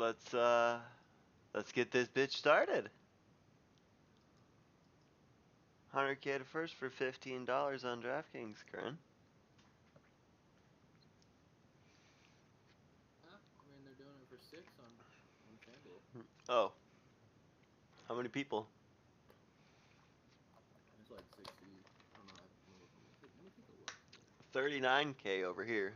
let's get this bitch started. 100K to first for $15 on DraftKings, Kurrenn. I mean, they're doing it for 6 on FanDuel. Oh, how many people? It's like 60. I don't know. I haven't looked. Let me take a look. 39K over here.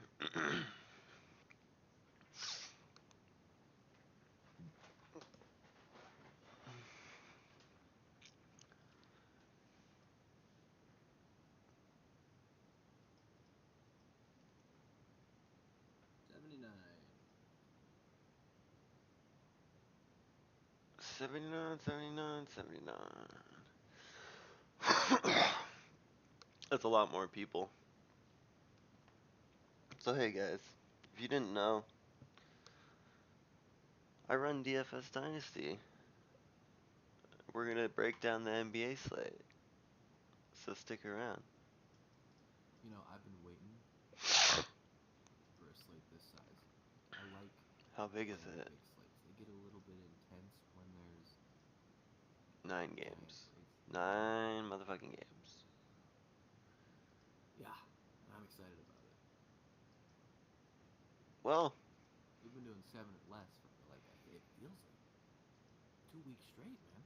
79. 79, 79, 79. That's a lot more people. So hey guys, if you didn't know, I run DFS Dynasty. We're gonna break down the NBA slate. So stick around. You know, I've been waiting for a slate this size. I like How big is playing it? big slates. They get a little bit intense when there's 9 giant games. slates. 9 motherfucking games. Yeah, I'm excited about it. Well, We've been doing 7 or less for like it feels like 2 weeks straight, man.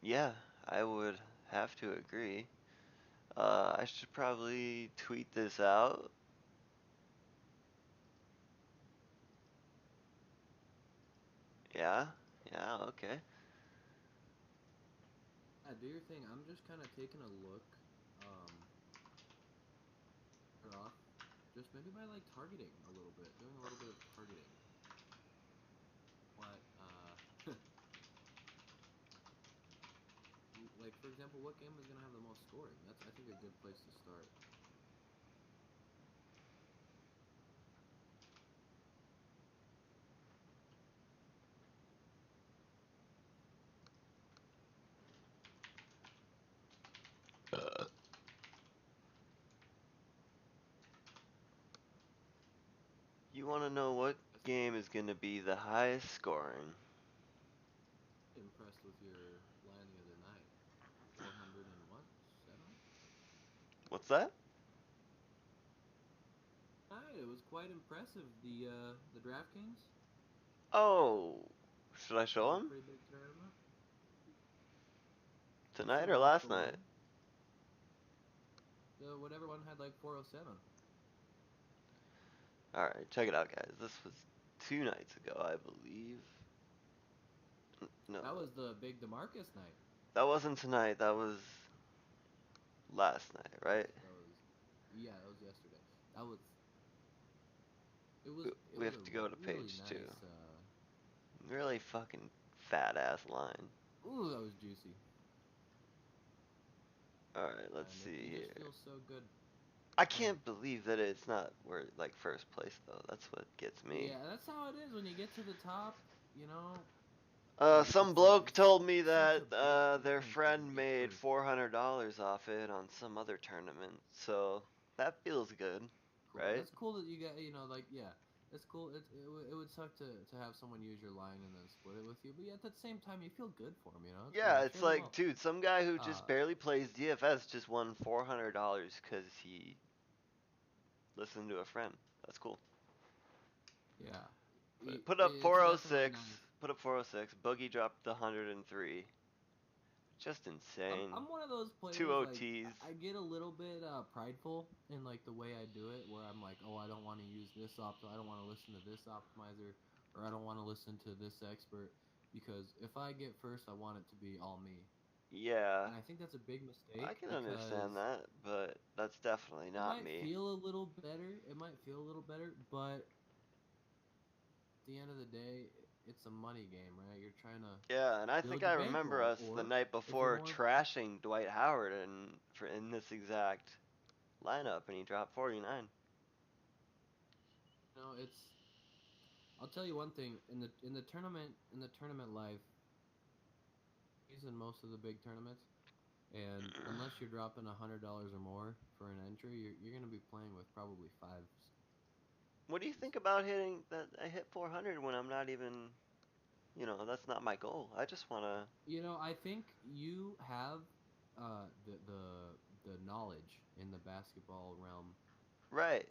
yeah, I would have to agree. I should probably tweet this out. Yeah, yeah, okay. Do your thing. I'm just kind of taking a look. Start off just maybe by like targeting a little bit, doing a little bit of targeting. What like for example, what game is gonna have the most scoring? That's I think a good place to start. You want to know what I was game is going to be the highest scoring? impressed with your line the other night. 400 and what? 7? What's that? Alright, it was quite impressive. The DraftKings. Oh, should I That show was a him? pretty big tournament. Let's Tonight show or off last the night? line. The whatever one had like 407. Alright, check it out, guys. This was 2 nights ago, I believe. No, That was the big DeMarcus night. that wasn't tonight. That was last night, right? That was yeah, that was yesterday. That was We it we was have a to go to really page 2. nice Really fucking fat ass line. ooh, that was juicy. Alright, let's And see it just here. feels so good. I And can't believe that it's not where like first place though. That's what gets me. yeah, that's how it is when you get to the top, you know. Some It's bloke it's told me such a that big their difference when you friend get made first. $400 off it on some other tournament. So that feels good, Cool. right? That's cool that you got, like, yeah, that's cool. It would suck to have someone use your line and then split it with you, but yeah, at the same time, you feel good for them, It's Yeah, cheer it's them like, up. dude, some guy who just Uh, barely plays DFS just won $400 because he listened to a friend. That's cool. yeah, Put up it's definitely 406. nice. Put up 406. Boogie dropped the 103. Just insane. I'm one of those Two players like OTs. I get a little bit prideful in like the way I do it, where I'm like, oh, I don't want to use I don't want to listen to this optimizer, or I don't want to listen to this expert because if I get first, I want it to be all me, Yeah, and I think that's a big I mistake can understand because that, but that's definitely it not might me. feel a little better. It might feel a little better, but at the end of the day, it's a money game, right? You're trying to Yeah, and I think build I your remember bankroll, us the or night if you're before more, trashing Dwight Howard in this exact lineup, and he dropped 49. it's. I'll tell you one thing in the tournament life, he's in most of the big tournaments, and unless you're dropping $100 or more for an entry, you're gonna be playing with probably fives. What do you think about hitting that? I hit 400 when I'm not even, that's not my goal. I just wanna. I think you have the knowledge in the basketball realm Right.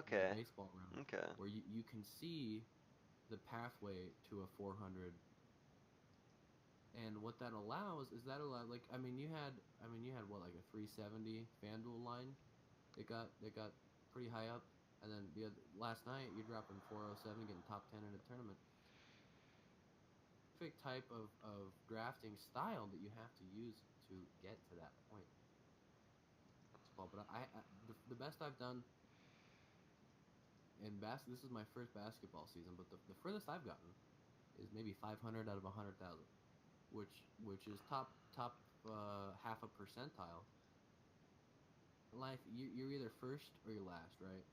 and the Okay. baseball realm Okay. where you can see the pathway to a 400. And what that allows is that allow like you had what, like a 370 FanDuel line. It got pretty high up, and then last night you're dropping 407, getting top 10 in a tournament. Perfect type of drafting style that you have to use to get to that point. But the best I've done in this is my first basketball season, but the furthest I've gotten is maybe 500 out of 100,000, which is top half a percentile. Life, you're either first or you're last, right?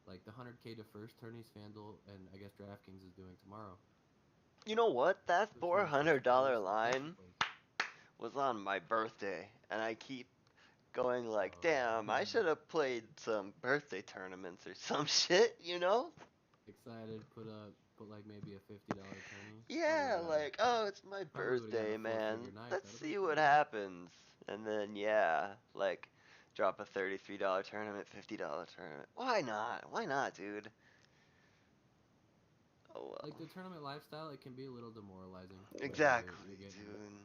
Like the 100K to first tourneys FanDuel and I guess DraftKings is doing tomorrow. You know what? That Puts you in first place $400 and second line place. was on my birthday, and I keep going like, Oh, damn, I should have played some birthday tournaments or some shit? excited. Put like maybe a $50 tourney. Probably Yeah, would have. like, oh, it's my Probably would have got birthday, a man. four-figure night. Let's That'd have been see what cool. happens. And then, yeah, like, drop a $33 tournament, $50 tournament. Why not? Why not, dude? Oh Like well. the tournament lifestyle, it can be a little demoralizing Exactly,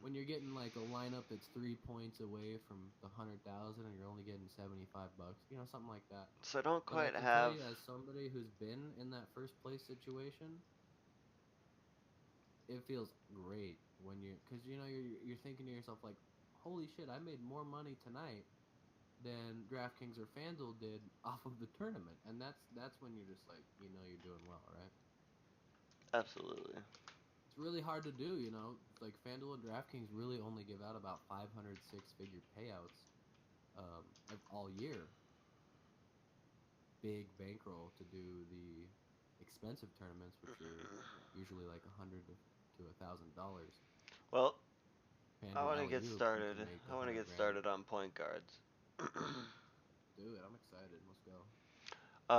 when dude. you're getting like a lineup that's 3 points away from the 100,000 and you're only getting $75. Something like that. So I don't But I quite can tell have. you, as somebody who's been in that first place situation, it feels great when because you're thinking to yourself like, holy shit, I made more money tonight than DraftKings or FanDuel did off of the tournament, and that's when you're just like, you're doing well, right? Absolutely. It's really hard to do, like FanDuel and DraftKings really only give out about 500 six-figure payouts all year. Big bankroll to do the expensive tournaments, which are usually like $100 to $1,000. Well, I FanDuel want to Alley get Oop, you started. can make I want to 100 get grand. started on point guards. Do it. I'm excited. Let's go.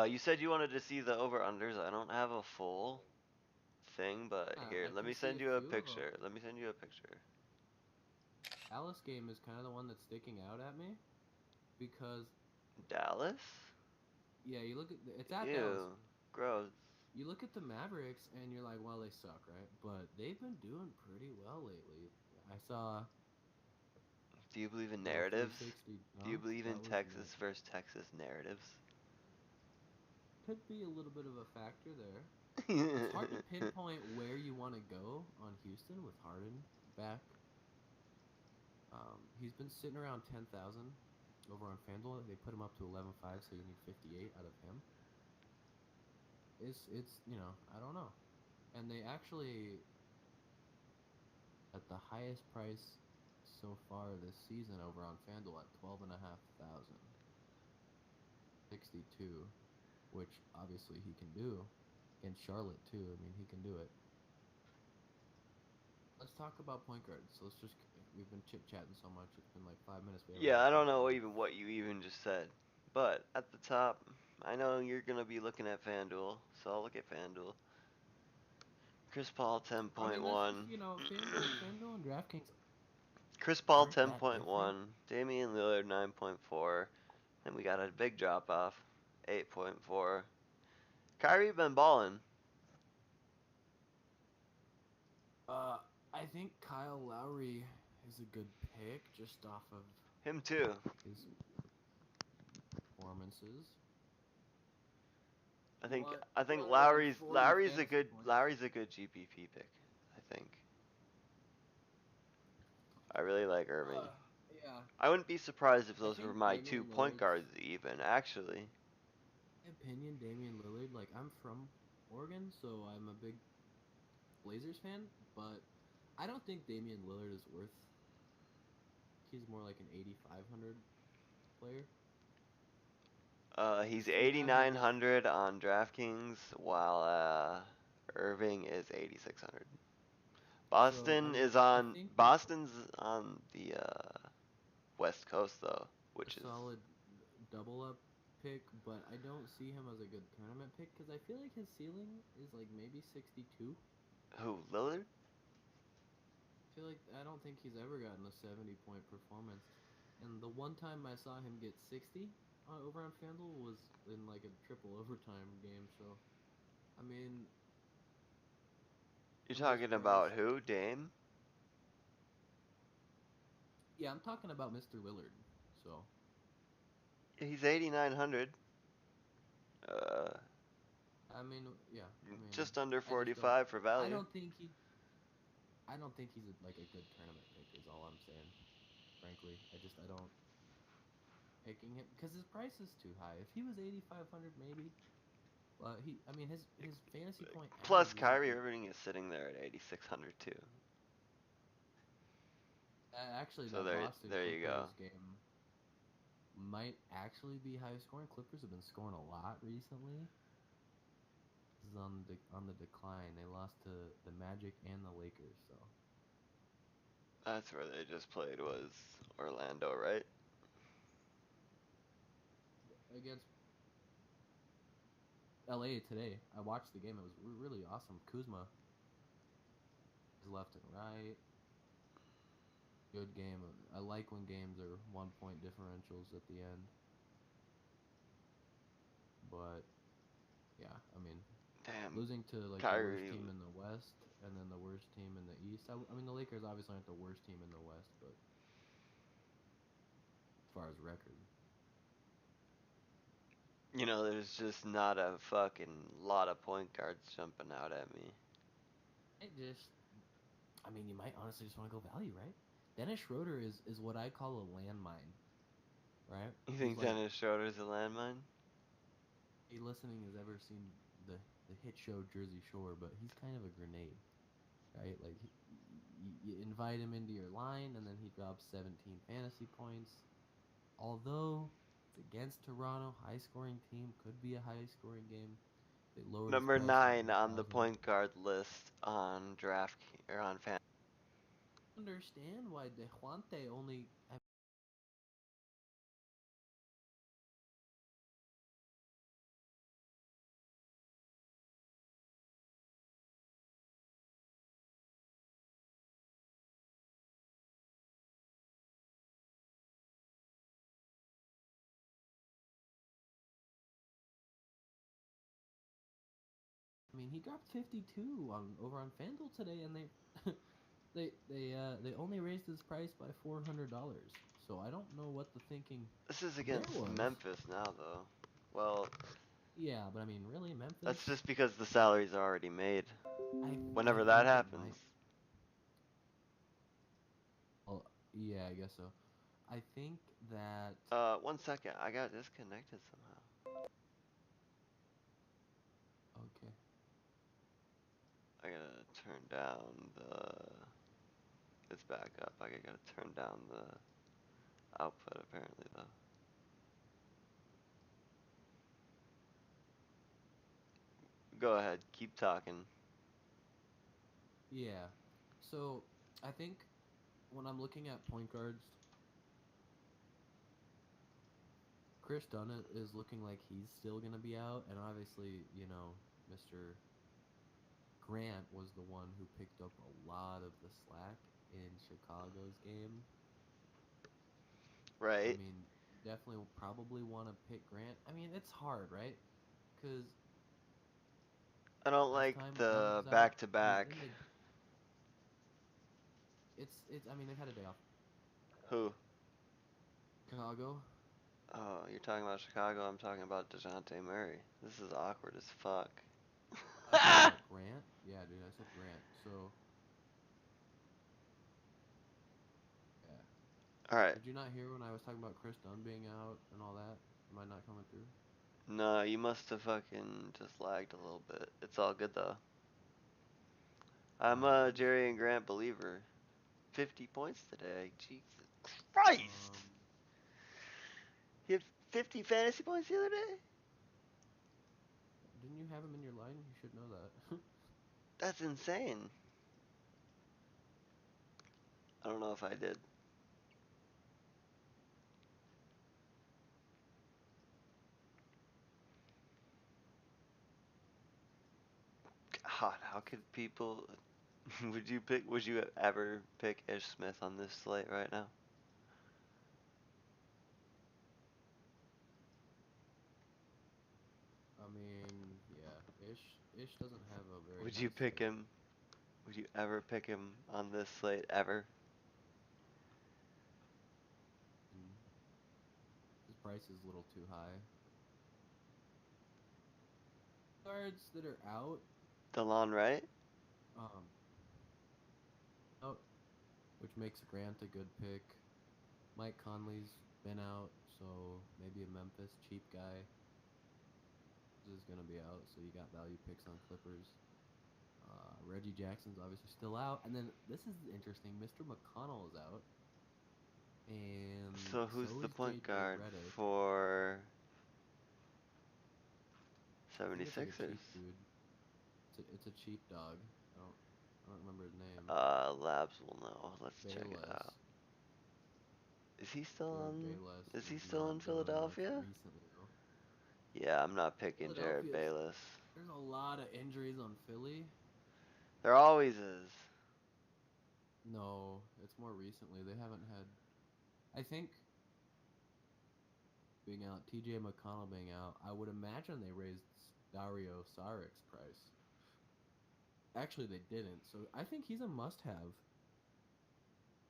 You said you wanted to see the over unders. I don't have a full thing, but here, I let can me see send a you a few of them. picture. Let me send you a picture. Dallas game is kind of the one that's sticking out at me because Dallas? yeah, it's at Dallas. Ew, gross. You look at the Mavericks and you're like, well, they suck, right? But they've been doing pretty well lately. I saw Do you believe in little narratives? 360 Do you dunk. believe in That was Texas lit. versus Texas narratives? Could be a little bit of a factor there. It's hard to pinpoint where you want to go on Houston with Harden back. He's been sitting around 10,000 over on FanDuel. They put him up to 11.5, so you need 58 out of him. It's I don't know, and they actually at the highest price so far this season over on FanDuel at 12,500, 62, which obviously he can do against Charlotte too. I mean, he can do it. Let's talk about point guards. So we've been chit chatting so much. It's been like 5 minutes. We haven't Yeah, even I don't talked know about even what you even just said. But at the top, I know you're gonna be looking at FanDuel, so I'll look at FanDuel. Chris Paul I mean, that's just 10.1. FanDuel and DraftKings Chris Paul aren't that different. 10.1. Damian Lillard 9.4. Then we got a big drop off, 8.4. Kyrie been balling. Uh, I think Kyle Lowry is a good pick just off of Him too. his performances. I think What I think 240 fantasy points. Lowry's a good GPP pick. I think. I really like Irving. Uh, yeah. I wouldn't be surprised if I those were think my two Damian point Lillard's guards even, actually. opinion. Damian Lillard, like I'm from Oregon, so I'm a big Blazers fan, but I don't think Damian Lillard is worth. He's more like an 8,500 player. He's If you have him at 8,900 on DraftKings, while Irving is 8,600. so, I mean, I think Boston's on the West Coast though, a which is solid double up. pick, but I don't see him as a good tournament pick because I feel like his ceiling is like maybe 62. Who, Lillard? I feel like I don't think he's ever gotten a 70-point performance. And the one time I saw him get 60 over on FanDuel was in like a triple overtime game. So, I mean, You're from this talking price, about who, Dame? yeah, I'm talking about Mr. Lillard. So, He's 8,900. Uh, I mean, yeah, I mean, just under I just don't. 45 for I value. don't think he. I don't think he's like a good tournament pick. Is all I'm saying. Frankly, I don't picking him because his price is too high. If he was 8,500, maybe. I mean, his fantasy point Plus, average isn't Kyrie like. Irving is sitting there at 8,600 too. Actually, So that Boston there you go. Clippers game might actually be high scoring. Clippers have been scoring a lot recently. This is on the decline. They lost to the Magic and the Lakers. So That's where they just played was Orlando, right? against LA today, I watched the game. It was really awesome. Kuzma is left and right. Good game. I like when games are 1 point differentials at the end. But yeah, I mean, Damn, losing to like the worst Kyrie. team in the West and then the worst team in the East. I mean, the Lakers obviously aren't the worst team in the West, but as far as record, You know, there's just not a fucking lot of point guards jumping out at me. it just. I mean, you might honestly just want to go value, right? Dennis Schroeder is what I call a landmine, right? You He's think like, Dennis Schroeder's a landmine? hey, listening has ever seen the the hit show Jersey Shore, but he's kind of a grenade, right? Like you invite him into your line, and then he drops 17 fantasy points. Although it's against Toronto, high scoring team, could be a high scoring game. They lowered his Number price to 9 on the 9,000. point guard list on draft or on fan. Understand why De Juante only. I mean, he dropped 52 on over on FanDuel today, and they they only raised his price by $400. So I don't know what the thinking This is there against was. Memphis now, though. Well, Yeah, but I mean, really, Memphis. that's just because the salaries are already made. I Whenever that think it happens. might. Well, yeah, I guess so. I think that. 1 second. I got disconnected somehow. Okay. I gotta turn down the. It's back up. I gotta turn down the output apparently though. Go ahead. Keep talking. Yeah. So I think when I'm looking at point guards, Chris Dunn is looking like he's still gonna be out, and obviously, Mr. Grant was the one who picked up a lot of the slack in Chicago's game. I Right. mean, definitely probably want to pick Grant. I mean, it's hard, right? Because I don't last like time Dunn the was out, back to he was back. in the. It's. I mean, they've had a day off. Who? Chicago. Oh, you're talking about Chicago. I'm talking about DeJounte Murray. This is awkward as fuck. Oh, you're talking about Grant? Yeah, dude, I said Grant. So, yeah. All right. Did you not hear when I was talking about Chris Dunn being out and all that? Am I not coming through? No, you must have fucking just lagged a little bit. It's all good though. I'm a Let's Jerry see. and Grant believer. 50 points today. Jesus Christ! Um, He had 50 fantasy points the other day? didn't you have him in your line? You should know that. That's insane. I don't know if I did. God, how could people? Would you pick? Would you ever pick Ish Smith on this slate right now? I mean, yeah, Ish doesn't have a very Would you nice pick slate. him? Would you ever pick him on this slate ever? And his price is a little too high. Cards that are Delon Wright? um, out, which makes Grant a good pick. Mike Conley's been out, so maybe a Memphis cheap guy is gonna be out. So you got value picks on Clippers. Reggie Jackson's obviously still out, and then this is interesting. Mr. McConnell is out, and So who's so the is point JJ guard Redick. for I think it's like a 76ers? cheap dude. It's a cheap dog. I don't remember his name. Labs will know. Let's check it out. Bayless. Is he still Jared on? Bayless Is he is still in not doing much Philadelphia? recently though. Yeah, I'm not picking Jared Philadelphia's Bayless. there's a lot of injuries on Philly. There always is. No, it's more recently. They haven't had. I think being out, T.J. McConnell being out, I would imagine they raised Dario Saric's price. Actually, they didn't. So I think he's a must-have.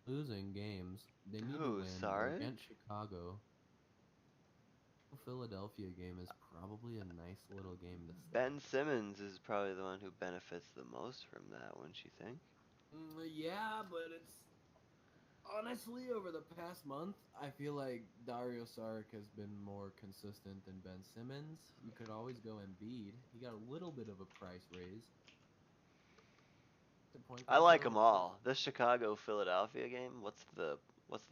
Losing games, they need to Who? win. They're Sarek? against Chicago. The Philadelphia game is probably a nice little game to Ben stack. Simmons is probably the one who benefits the most from that, wouldn't you think? Yeah, but it's honestly over the past month, I feel like Dario Saric has been more consistent than Ben Simmons. You could always go Embiid. He got a little bit of a price raise. The point I guards like though, them if all. This Chicago Philadelphia game. What's the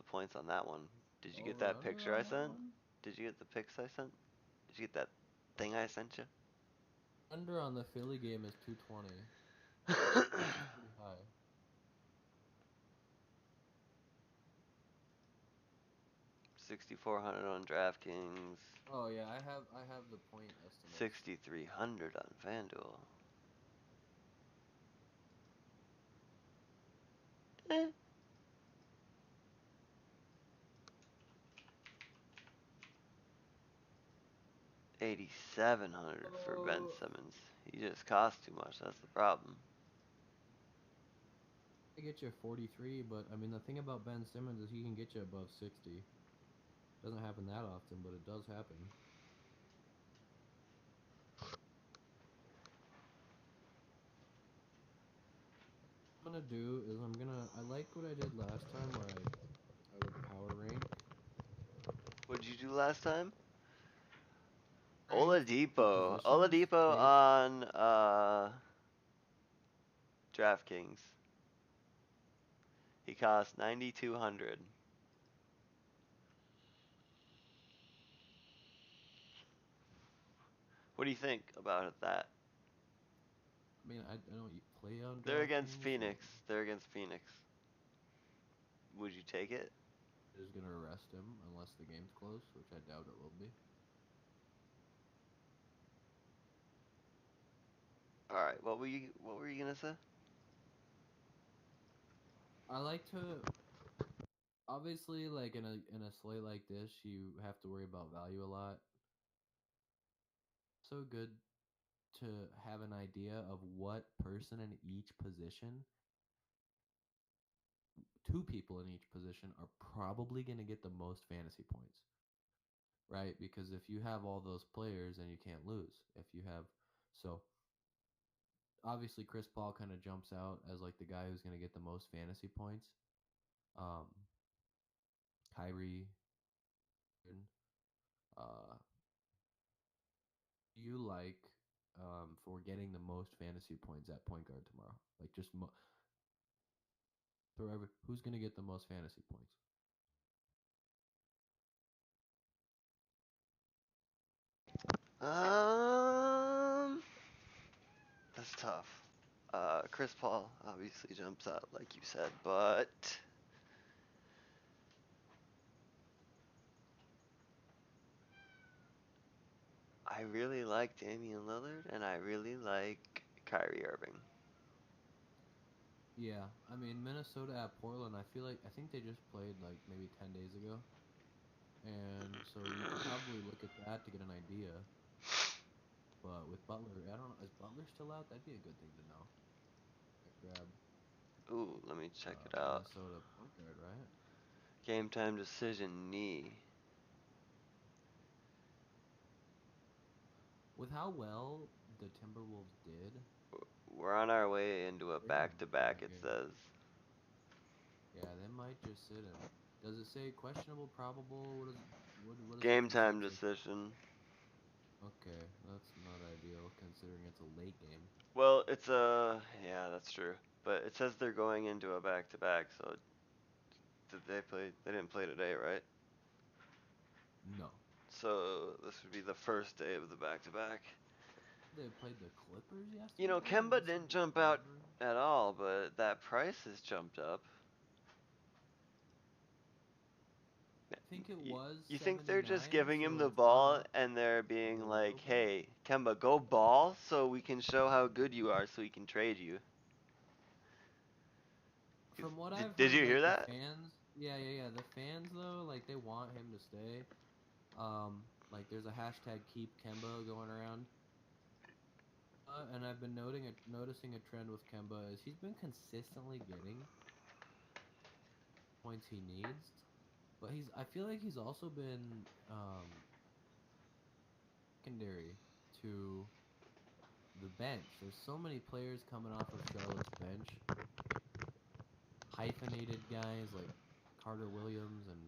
points on that one? Did you get over that under picture on I that sent? one, Did you get the pics I sent? Did you get that thing I sent under on the Philly game is 220, you? which is pretty high. 6,400 on DraftKings. Oh yeah, I have the point estimates. 6,300 on FanDuel. Eh. 8,700 for Ben Oh, Simmons. He just costs too much. That's the problem. I get you 43, but I mean the thing about Ben Simmons is he can get you above 60. Doesn't happen that often, but it does happen. What I'm gonna do is I like what I did last time where I would power rank What did you do last time? rank the Oladipo. positions Oladipo based. on DraftKings. He costs 9,200. What do you think about that? I mean, I don't play on They're against DraftKings, so Phoenix. They're against Phoenix. Would you take it? I'm just gonna arrest him unless the game's close, which I doubt it will be. All right. What were you gonna say? I like to obviously like in a slate like this, you have to worry about value a lot. So good to have an idea of what person in each position, two people in each position are probably going to get the most fantasy points, right? Because if you have all those players, then you can't lose. If you have so obviously Chris Paul kind of jumps out as like the guy who's going to get the most fantasy points. Um, Kyrie, uh, you like for getting the most fantasy points at point guard tomorrow? Like just throw who's going to get the most fantasy points? Um, that's tough. Chris Paul obviously jumps out, like you said, but I really like Damian Lillard, and I really like Kyrie Irving. Yeah, I mean Minnesota at Portland. I think they just played like maybe 10 days ago, and so you could probably look at that to get an idea. But with Butler, I don't know. Is Butler still out? That'd be a good thing to know. Grab Ooh, let me check it out. Minnesota point guard, right? Game time decision knee. With how well the Timberwolves did, We're on our way into a they could win back-to-back, that it game. says. Yeah, they might just sit him. Does it say questionable, probable? What does the Game time consensus? decision. Okay, that's not ideal considering it's a late game. Well, it's yeah, that's true. But it says they're going into a back-to-back, so did they play? They didn't play today, right? No, So this would be the first day of the back-to-back. they played the Clippers You know, yesterday. Kemba This is didn't jump out whatever. at all, but that price has jumped up. I think it You, was you think they're just 79, giving him so the it's gone ball up and they're a being like, little bit. hey, Kemba, go ball so we can show how good you are so we can trade you. From what I've Did heard, you hear like the that? fans, yeah, the fans though, like they want him to stay. Like there's a hashtag Keep Kemba going around, and I've been noticing a trend with Kemba is he's been consistently getting points he needs, but I feel like he's also been secondary to the bench. There's so many players coming off of Charlotte's bench, hyphenated guys like Carter Williams, and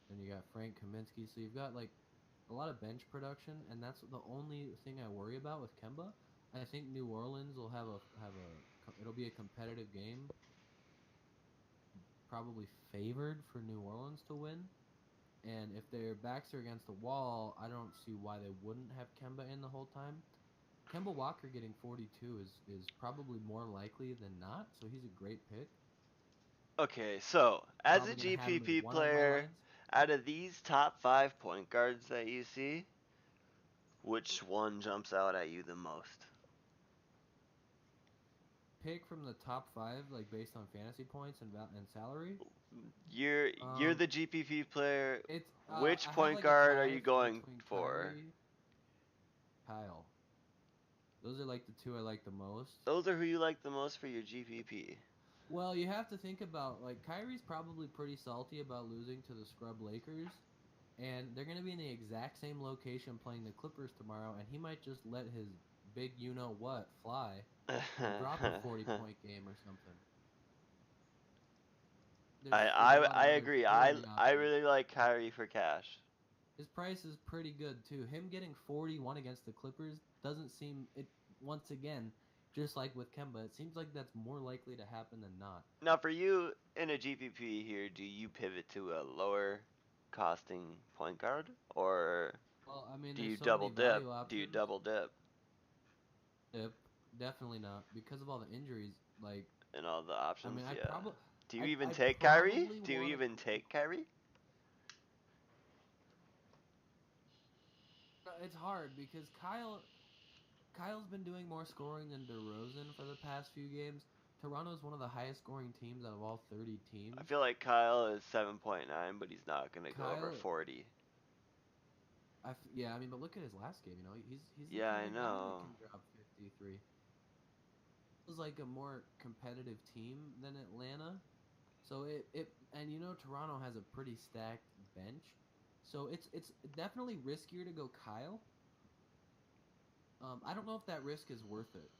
then you got Frank Kaminsky. So you've got like a lot of bench production, and that's the only thing I worry about with Kemba. I think New Orleans will it'll be a competitive game, probably favored for New Orleans to win. And if their backs are against the wall, I don't see why they wouldn't have Kemba in the whole time. Kemba Walker getting 42 is probably more likely than not, so he's a great pick. Okay, so as a Probably gonna have him in GPP one of my player, lines. out of these top 5 point guards that you see, which one jumps out at you the most? Pick from the top five, like based on fantasy points and salary. You're Um, the GPP player. it's Which I have point like a guard are tie you going between for? Kyrie, Kyle. Those are like the two I like the most. Those are who you like the most for your GPP. Well, you have to think about like Kyrie's probably pretty salty about losing to the scrub Lakers, and they're gonna be in the exact same location playing the Clippers tomorrow, and he might just let his big you know what fly and drop a 40-point game or something. There's a lot I of agree. so many I options. really like Kyrie for cash. His price is pretty good too. Him getting 41 against the Clippers doesn't seem it once again, just like with Kemba, it seems like that's more likely to happen than not. Now for you in a GPP here, do you pivot to a lower costing point guard or Well, I mean, do there's you so many double dip? value Do you options. double dip Yep, definitely not because of all the injuries. Like, in all the I options? mean, Yeah. Do you even I take Kyrie? probably Do you want to. even take Kyrie? It's hard because Kyle's been doing more scoring than DeRozan for the past few games. Toronto's one of the highest scoring teams out of all 30 I teams. feel like Kyle is 7.9, but he's not gonna go over Kyle 40. Yeah, I mean, but look at his last game. You know, he's the Yeah, kind I of guy that know. can drop 53. It was like a more competitive team than Atlanta. So it and you know Toronto has a pretty stacked bench. So it's definitely riskier to go Kyle. I don't know if that risk is worth it.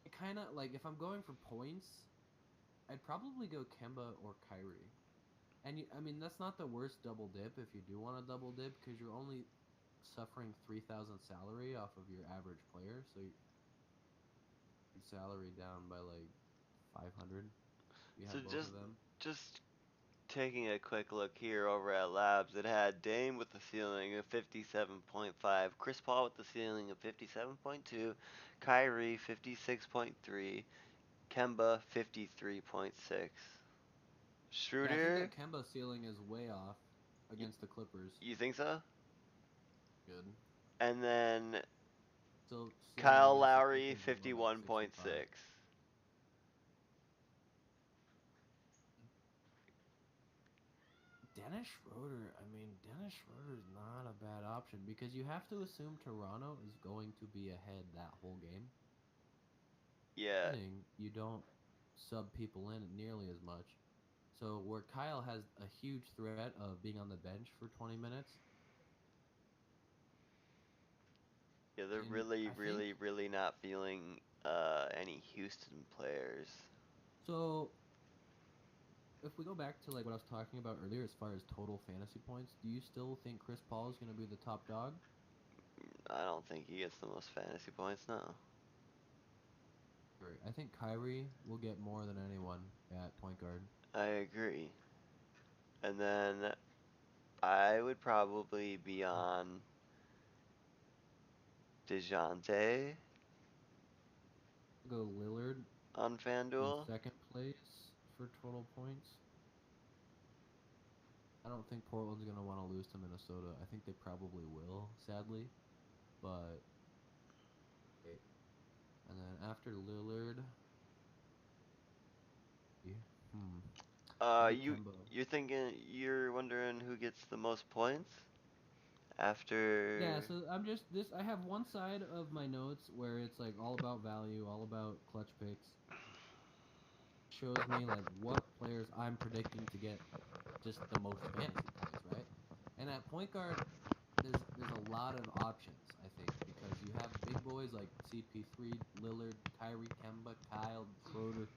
It kind of like if I'm going for points, I'd probably go Kemba or Kyrie. And I mean that's not the worst double dip if you do want to double dip because you're only suffering 3,000 salary off of your average player. So salary down by like 500. You So have both of them. just taking a quick look here over at Labs, it had Dame with the ceiling of 57.5, Chris Paul with the ceiling of 57.2, Kyrie 56.3, Kemba 53.6. Yeah, I think Schroeder, that Kemba ceiling is way off y- against the Clippers. you think so? Good. And then So say I Kyle guess the Lowry, Clippers would go like 65. 51.6. Dennis Schroeder, I mean, Dennis Schroeder is not a bad option because you have to assume Toronto is going to be ahead that whole game. Yeah, You don't sub people in nearly as much. So where Kyle has a huge threat of being on the bench for 20 minutes, yeah, they're and really, I think really, really not feeling any Houston players. so. If we go back to like what I was talking about earlier, as far as total fantasy points, do you still think Chris Paul is going to be the top dog? I don't think he gets the most fantasy points, no. I think Kyrie will get more than anyone at point guard. I agree. And then I would probably be on DeJounte Go Lillard on in FanDuel. second place for total points. I don't think Portland's going to want to lose to Minnesota. I think they probably will, sadly. But and then after Lillard, hmm, maybe You Kemba. you're wondering who gets the most points Yeah, after. so I'm just this. I have one side of my notes where it's like all about value, all about clutch picks. Shows me like what players I'm predicting to get just the most fantasy points, right? And at point guard, there's a lot of options, I think, because you have big boys like CP3, Lillard, Kyrie, Kemba, Kyle, Schroeder,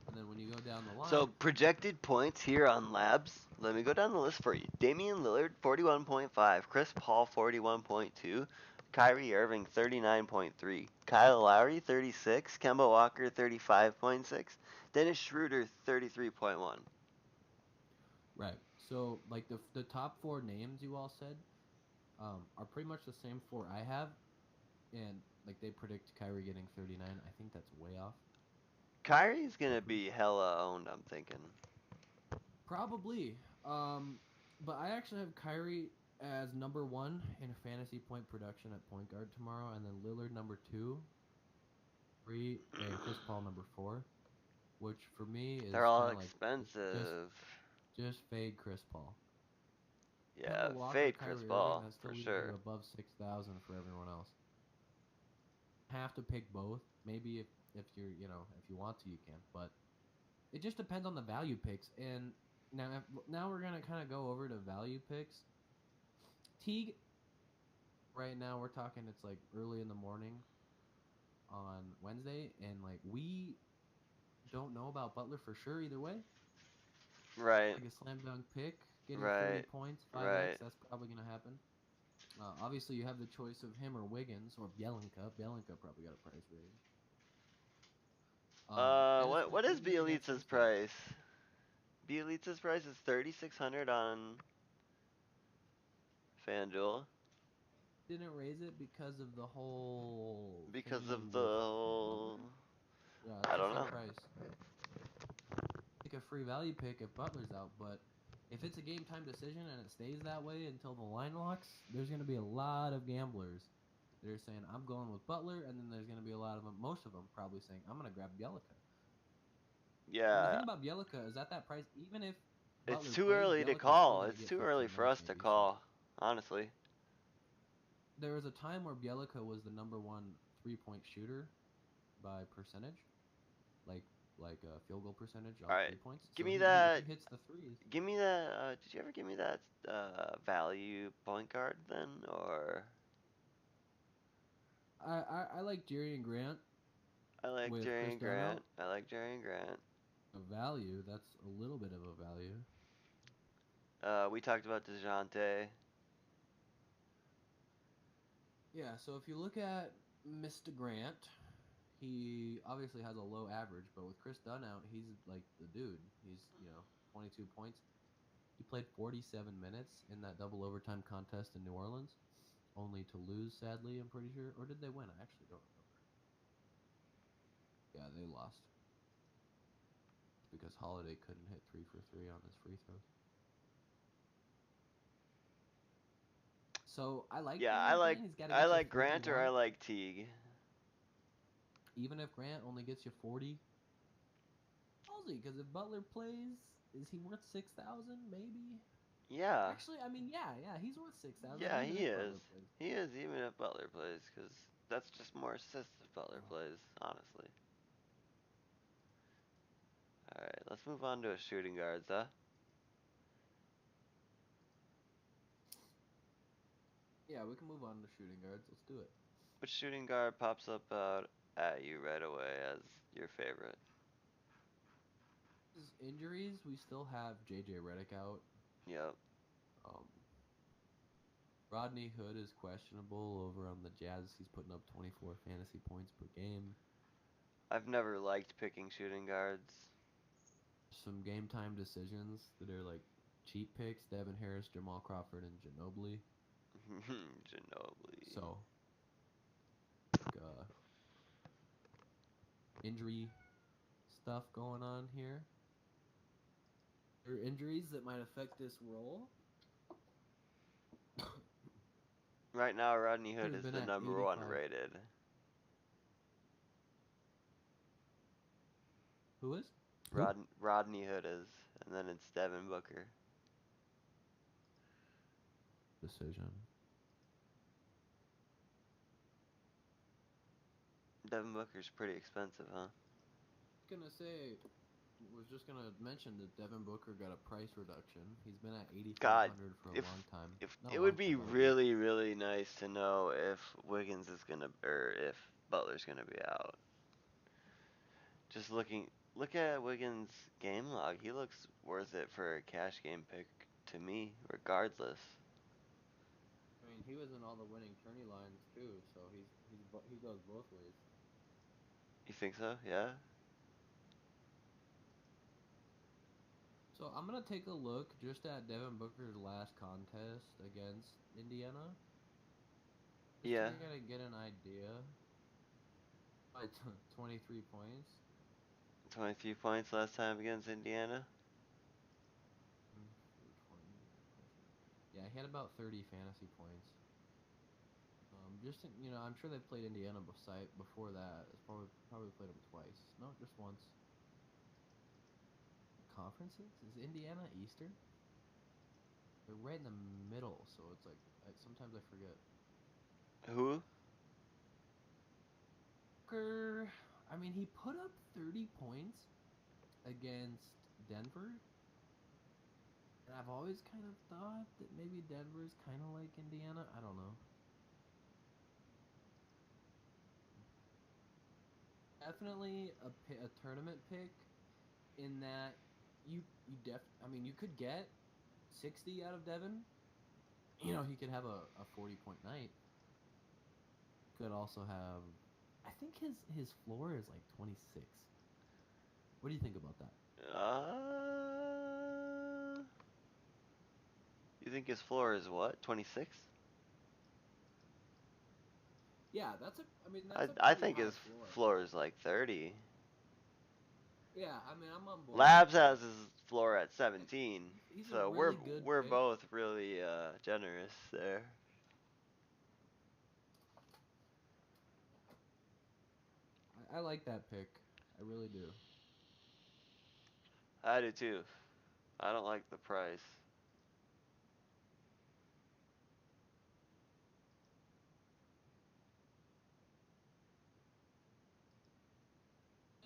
and then when you go down the So line, projected points here on Labs. Let me go down the list for you. Damian Lillard 41.5, Chris Paul 41.2, Kyrie Irving 39.3, Kyle Lowry 36, Kemba Walker 35.6, Dennis Schroeder 33.1. right? So like the top four names you all said are pretty much the same four I have, and like they predict Kyrie getting 39. I think that's way off. Kyrie's gonna Pretty be hella owned, I'm thinking. Probably. But I actually have Kyrie as number one in fantasy point production at point guard tomorrow, and then Lillard number two, three, and Chris Paul number four. Which for me is They're all kind of like just expensive. just fade Chris Paul. Yeah, Kemba Walker, fade Chris Kyrie Irving, Paul that for still leaves you sure. above 6,000 for everyone else. Have to pick both. Maybe if you're if you want to you can, but it just depends on the value picks. And now we're gonna kind of go over to value picks. Teague, right now we're talking it's like early in the morning on Wednesday, and like we don't know about Butler for sure either way. Right, Like a slam dunk pick, getting 30 right, points, 5x, right. that's probably gonna happen. Obviously, you have the choice of him or Wiggins or Bielinka. Bielinka probably got a price raise. And it's What is completely against Bielitsa's instinct. price? Bielitsa's price is 3,600 on FanDuel Didn't raise it because of the whole because thingy of the with whole. Butler. Yeah, it's I the don't same know. price. Take a free value pick if Butler's out, but if it's a game time decision and it stays that way until the line locks, there's going to be a lot of gamblers that are saying I'm going with Butler, and then there's going to be a lot of them, most of them probably saying I'm going to grab Bielica. And the Yeah, thing about Bielica is at that price, even if it's Butler too plays, early to Bielica's still call. going to It's get too early 15 for minutes us to maybe. So call, honestly. there was a time where Bielica was the number one 3-point shooter by percentage, like field goal percentage All on right, 3 points. give So me if that. he hits the threes, Give me that. Did you ever give me that value point guard then, or I like Jerry and Grant I like with Jerry Chris and Dunn Grant. out. I like Jerry and Grant. A value, that's a little bit of a value. We talked about Dejounte. Yeah, so if you look at Mr. Grant, he obviously has a low average, but with Chris Dunn out, he's like the dude. He's 22 points. He played 47 minutes in that double overtime contest in New Orleans, only to lose, sadly, I'm pretty sure. Or did they win? I actually don't remember. Yeah, they lost because Holiday couldn't hit 3 for 3 on his free throws. So I like Yeah, Grant again. He's got to I get you like Grant or I 41. like Teague. Even if Grant only gets you 40. Ballsy, because if Butler plays, is he worth 6,000? Maybe. Yeah. Actually, I mean, yeah, he's worth 6,000 Yeah, even he if is. Butler plays. He is even if Butler plays cuz that's just more assists if Butler Oh. plays, honestly. All right, let's move on to a shooting guards, huh? Yeah, we can move on to shooting guards. Let's do it. Which shooting guard pops up out at you right away as your favorite? Injuries, we still have J.J. Redick out. Yep. Um, Rodney Hood is questionable over on the Jazz. He's putting up 24 fantasy points per game. I've never liked picking shooting guards. Some game time decisions that are like cheap picks: Devin Harris, Jamal Crawford, and Ginobili. Ginobili. So, injury stuff going on here. There are injuries that might affect this role. Right now, Rodney Hood Has is been the at number one 85. rated. Who is? Who? Rodney Hood is, and then it's Devin Booker. Decision. Devin Booker's pretty expensive, huh? Gonna say, was just gonna mention that Devin Booker got a price reduction. He's been at God, 8,500 for a if long time. if Not a it long would time, be but a bit. really really nice to know if Wiggins is gonna or if Butler's gonna be out. Just look at Wiggins' game log. He looks worth it for a cash game pick to me, regardless. I mean, he was in all the winning tourney lines too, so he goes both ways. You think so? Yeah. So I'm gonna take a look just at Devin Booker's last contest against Indiana, just to Yeah. get an idea. 23 points. 23 points last time against Indiana. Mm, 20. Yeah, he had about 30 fantasy points. I'm sure they played Indiana before that. It's probably played them twice. No, just once. Conferences? Is Indiana Eastern? They're right in the middle, so it's like sometimes I forget. Who? Booker, I mean, he put up 30 points against Denver, and I've always kind of thought that maybe Denver's kind of like Indiana. I don't know. Definitely a tournament pick in that I mean, you could get 60 out of Devin. He could have a 40-point night. Could also have, I think his floor is like 26. What do you think about that? Uh, you think his floor is what? 26? Yeah, I mean, that's a I pretty think high his floor. floor is like 30. Yeah, I mean, I'm on board with Labs that. has his floor at 17, He's a so really good we're pick. both really generous there. I like that pick. I really do. I do too. I don't like the price.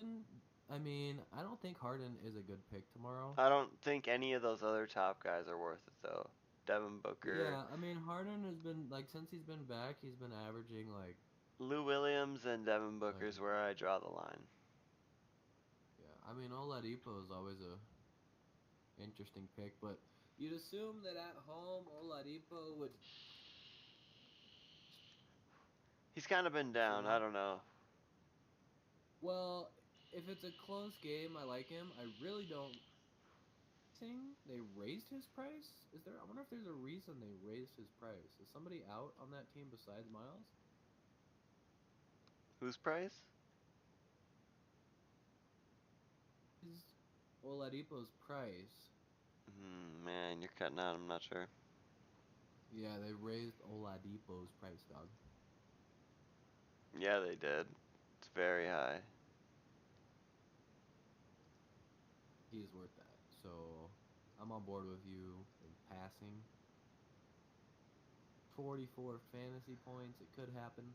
And I mean, I don't think Harden is a good pick tomorrow. I don't think any of those other top guys are worth it though. Devin Booker, Yeah, I mean, Harden has been like since he's been back, he's been averaging like Lou Williams, and Devin like Booker's where I draw the line. yeah. I mean, Oladipo is always a interesting pick, but you'd assume that at home Oladipo would, He's kind of been you down. I know. don't know. Well, if it's a close game, I like him. I really don't think they raised his price. Is there? I wonder if there's a reason they raised his price. Is somebody out on that team besides Miles? Whose price? Is Oladipo's price? Man, you're cutting out. I'm not sure. Yeah, they raised Oladipo's price, dog. Yeah, they did. It's very high. He is worth that. So I'm on board with you in passing. 44 fantasy points. It could happen.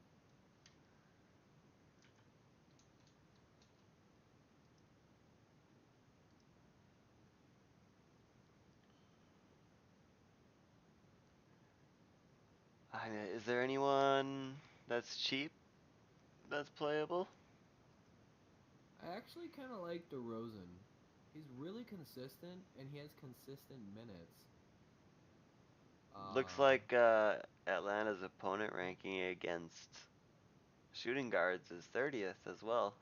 Is there anyone that's cheap that's playable? I actually kind of like DeRozan. He's really consistent and he has consistent minutes. Looks Um, like Atlanta's opponent ranking against shooting guards is 30th as well.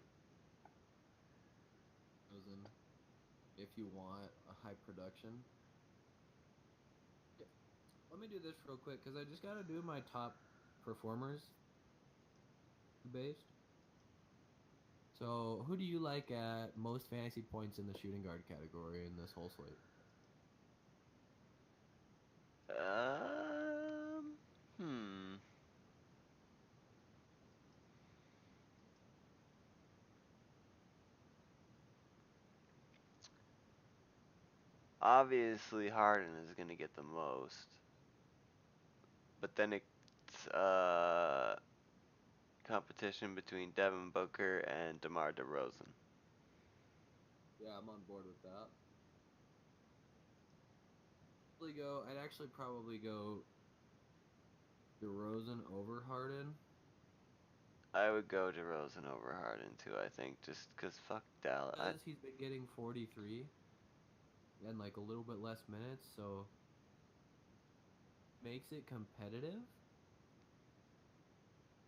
DeRozan, if you want a high production. Yeah, let me do this real quick because I just got to do my top performers based. So, who do you like at most fantasy points in the shooting guard category in this whole slate? Um, hmm. Obviously, Harden is going to get the most, but then it's competition between Devin Booker and DeMar DeRozan. Yeah, I'm on board with that. I'd actually probably go DeRozan over Harden I would go DeRozan over Harden too. I think just because fuck Dallas. because he's been getting 43 and like a little bit less minutes, so makes it competitive.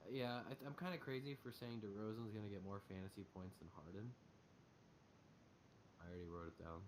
Yeah, I'm kind of crazy for saying DeRozan's gonna get more fantasy points than Harden. I already wrote it down.